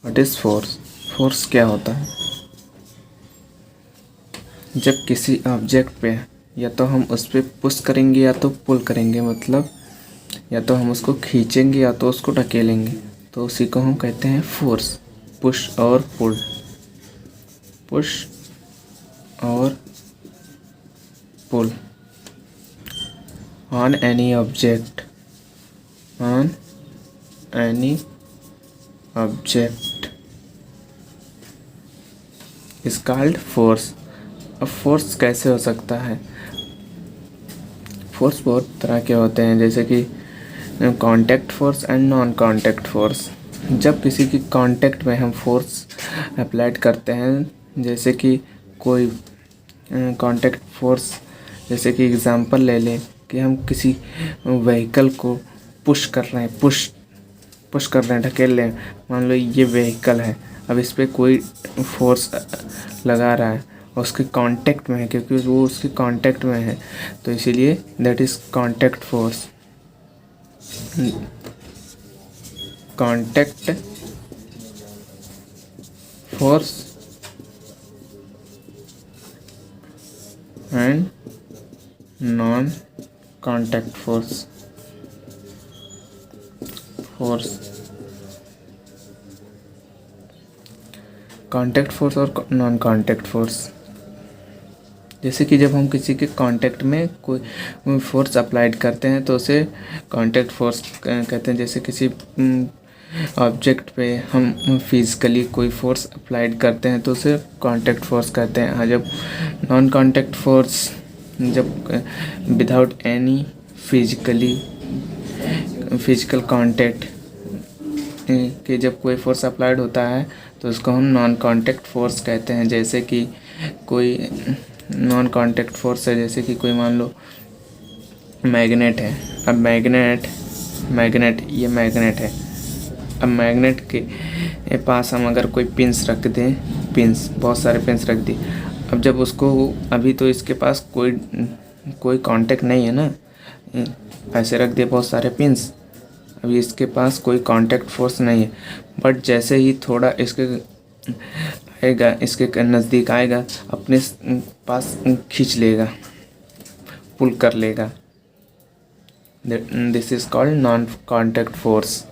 What is force? Force क्या होता है? जब किसी ऑब्जेक्ट पे या तो हम उस पर पुश करेंगे या तो पुल करेंगे, मतलब या तो हम उसको खींचेंगे या तो उसको ढकेलेंगे, तो उसी को हम कहते हैं फोर्स। पुश और पुल, पुश और pull on any object, on any object is called force. अब फोर्स कैसे हो सकता है? फोर्स बहुत तरह के होते हैं, जैसे कि contact force and non contact force. जब किसी की कांटेक्ट में हम फोर्स अप्लाइड करते हैं, जैसे कि कोई कांटेक्ट फोर्स, जैसे कि एग्जांपल ले लें कि हम किसी व्हीकल को पुश कर रहे हैं, पुश कर रहे हैं, ढकेल रहे हैं। मान लो ये व्हीकल है, अब इस पर कोई फोर्स लगा रहा है, उसके कांटेक्ट में है, क्योंकि वो उसके कांटेक्ट में है, तो इसीलिए that is contact force. Contact force and non contact force. Contact force और नॉन कांटेक्ट फोर्स, जैसे कि जब हम किसी के कांटेक्ट में कोई फोर्स अप्लाइड करते हैं तो उसे कांटेक्ट फोर्स कहते हैं। जैसे किसी ऑब्जेक्ट पे हम फिजिकली कोई फोर्स अप्लाइड करते हैं तो उसे कांटेक्ट फोर्स कहते हैं। हाँ, जब नॉन कांटेक्ट फोर्स, जब विदाउट एनी फिजिकल कांटेक्ट कि जब कोई फोर्स अप्लाइड होता है तो उसको हम नॉन कांटेक्ट फोर्स कहते हैं। जैसे कि कोई नॉन कांटेक्ट फोर्स है, जैसे कि कोई मान लो मैग्नेट है। अब मैग्नेट ये मैग्नेट है। अब मैग्नेट के पास हम अगर कोई पिंस रख दें, पिंस, बहुत सारे पिंस रख दिए। अब जब उसको, अभी तो इसके पास कोई कांटेक्ट नहीं है ना, ऐसे रख दिए बहुत सारे पिंस, अभी इसके पास कोई कांटेक्ट फोर्स नहीं है। बट जैसे ही थोड़ा इसके आएगा, इसके नज़दीक आएगा, अपने पास खींच लेगा, पुल कर लेगा। This is called non contact force.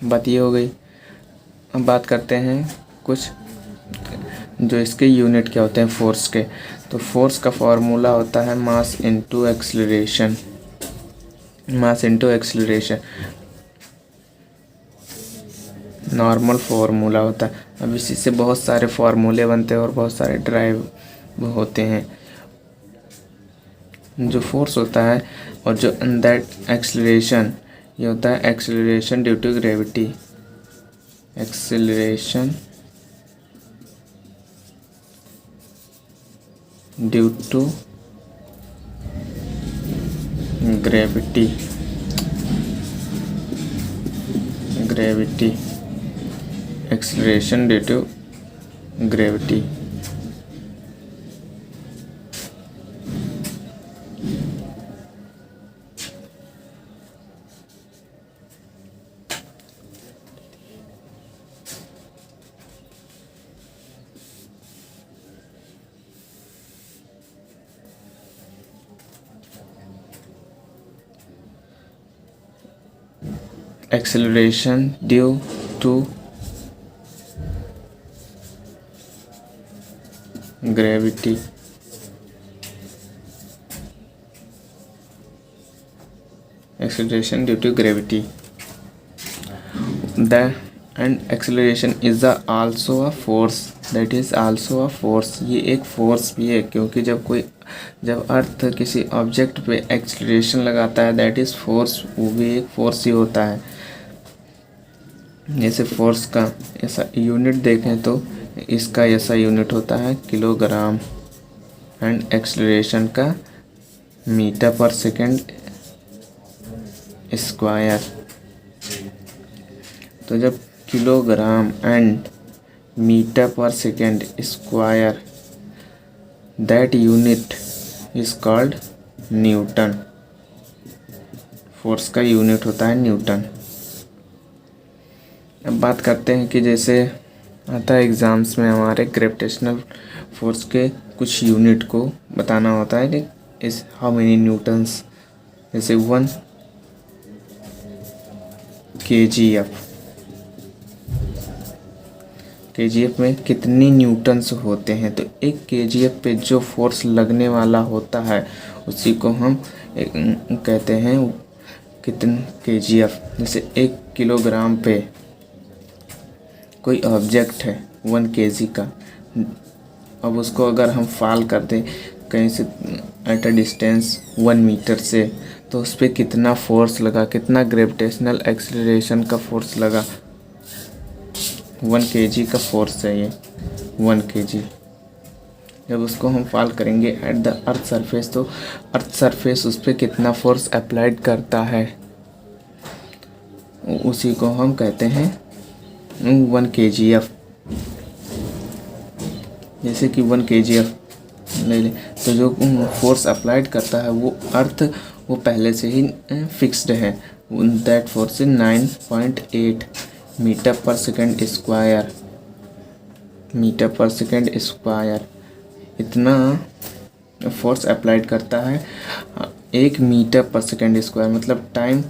बात ये हो गई। अब बात करते हैं कुछ जो इसके यूनिट क्या होते हैं फोर्स के। तो फोर्स का फॉर्मूला होता है mass into acceleration. Mass into acceleration normal formula होता है। अब इसी से बहुत सारे फार्मूले बनते हैं और बहुत सारे ड्राइव होते हैं। जो फोर्स होता है और जो दैट एक्सीलरेशन, ये होता है acceleration due to gravity. Acceleration due to gravity. Acceleration due to gravity. Acceleration due to gravity. Acceleration due to gravity. The and acceleration is also a force. That is also a force. ये एक force भी है, क्योंकि जब अर्थ किसी object पे acceleration लगाता है, दैट इज़ फोर्स, वो भी एक फोर्स ही होता है। जैसे फोर्स का ऐसा यूनिट देखें तो इसका ऐसा यूनिट होता है किलोग्राम, एंड एक्सीलरेशन का मीटर पर सेकंड स्क्वायर। तो जब किलोग्राम एंड मीटर पर second square, that unit is called Newton. Force का यूनिट होता है न्यूटन। बात करते हैं कि जैसे आता है एग्ज़ाम्स में हमारे ग्रेविटेशनल फोर्स के कुछ यूनिट को बताना होता है कि इस हाउ मेनी न्यूटन्स, जैसे 1 kgf में कितनी न्यूटन्स होते हैं। तो 1 kgf पे जो फोर्स लगने वाला होता है उसी को हम कहते हैं कितने kgf। जैसे 1 किलोग्राम पे कोई ऑब्जेक्ट है 1 kg का, अब उसको अगर हम फॉल कर दें कहीं से एट अ डिस्टेंस 1 मीटर से, तो उस पर कितना फोर्स लगा, कितना ग्रेविटेशनल एक्सीलरेशन का फोर्स लगा। 1 kg का फोर्स है ये, 1 kg। जब उसको हम फॉल करेंगे एट द अर्थ सरफेस, तो अर्थ सरफेस उस पर कितना फोर्स अप्लाइड करता है, उसी को हम कहते हैं 1 kgf। जैसे कि 1 kgf ले लें, तो जो फोर्स अप्लाइड करता है वो अर्थ वो पहले से ही फिक्स्ड है। That force is 9.8 metre per second square, metre per second square. इतना फोर्स अप्लाइड करता है 1 मीटर पर सेकेंड स्क्वायर, मतलब टाइम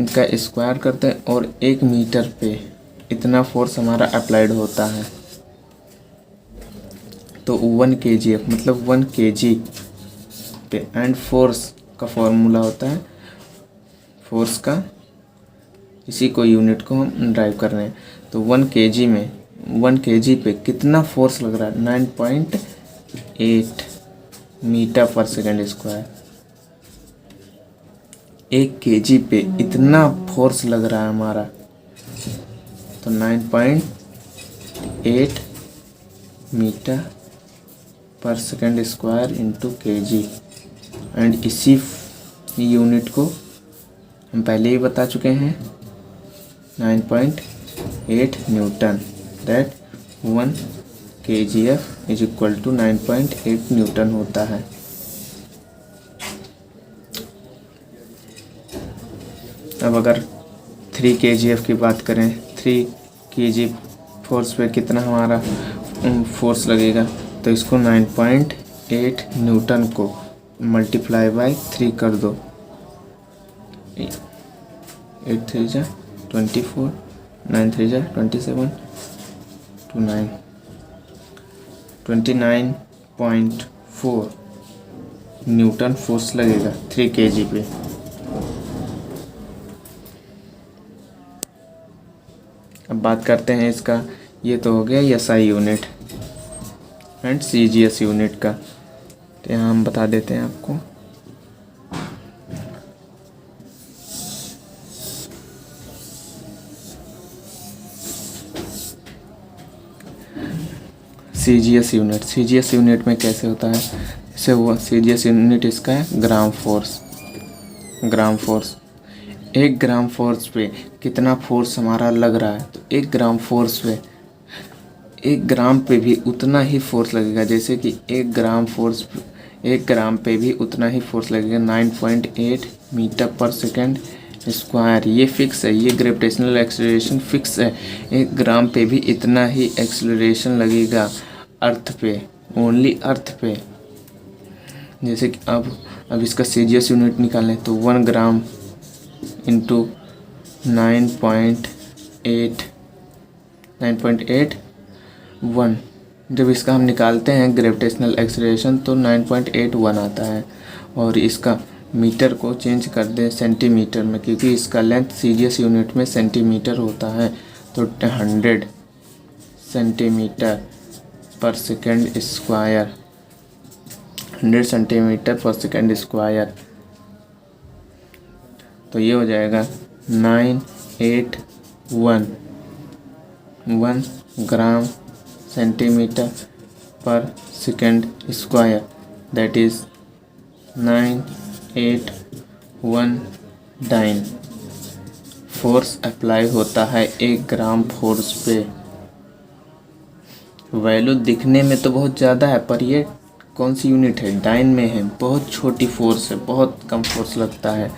का स्क्वायर करते हैं और 1 मीटर पे इतना फोर्स हमारा अप्लाइड होता है। तो 1 kgf मतलब 1 kg पे, एंड फोर्स का फॉर्मूला होता है फोर्स का, इसी को यूनिट को हम ड्राइव कर रहे हैं। तो 1 kg में 1 kg पे कितना फोर्स लग रहा है, 9.8 metre per second square. 1 kg पे इतना फोर्स लग रहा है हमारा, तो 9.8 metre per second square into kg। And इसी यूनिट को हम पहले ही बता चुके हैं 9.8 newton. That 1 kgf is equal to 9.8 newton होता है। अब अगर 3 kgf की बात करें, 3 kg फोर्स पे कितना हमारा फोर्स लगेगा, तो इसको 9.8 न्यूटन को मल्टीप्लाई बाय 3 कर दो। 8 3 जा 24, 9 3 जा 27, 29.4 न्यूटन फोर्स लगेगा 3 kg पे। अब बात करते हैं इसका, ये तो हो गया SI unit and CGS unit का। तो यहाँ हम बता देते हैं आपको। CGS यूनिट में कैसे होता है, जैसे वो CGS यूनिट इसका है ग्राम फोर्स। 1 ग्राम फोर्स पे कितना फोर्स हमारा लग रहा है, तो 1 ग्राम फोर्स पे 1 ग्राम पे भी उतना ही फोर्स लगेगा। जैसे कि 1 ग्राम पे भी उतना ही फोर्स लगेगा, 9.8 मीटर पर सेकेंड स्क्वायर। ये फिक्स है, ये ग्रेविटेशनल एक्सीलरेशन फिक्स है। 1 ग्राम पे भी इतना ही एक्सीलरेशन लगेगा अर्थ पे, ओनली अर्थ पे। जैसे कि अब इसका CGS यूनिट निकालें, तो 1 ग्राम इंटू 9.81, जब इसका हम निकालते हैं ग्रेविटेशनल एक्सीलरेशन तो 9.81 आता है। और इसका मीटर को चेंज कर दें सेंटीमीटर में, क्योंकि इसका लेंथ CGS यूनिट में सेंटीमीटर होता है। तो 100 सेंटीमीटर पर सेकेंड स्क्वायर, 100 सेंटीमीटर पर सेकेंड स्क्वायर। तो ये हो जाएगा 981 ग्राम सेंटीमीटर पर second square. That is 9819 force apply होता है 1 ग्राम फोर्स पे। वैल्यू दिखने में तो बहुत ज़्यादा है, पर ये कौन सी यूनिट है, डाइन में है, बहुत छोटी फोर्स है, बहुत कम फोर्स लगता है।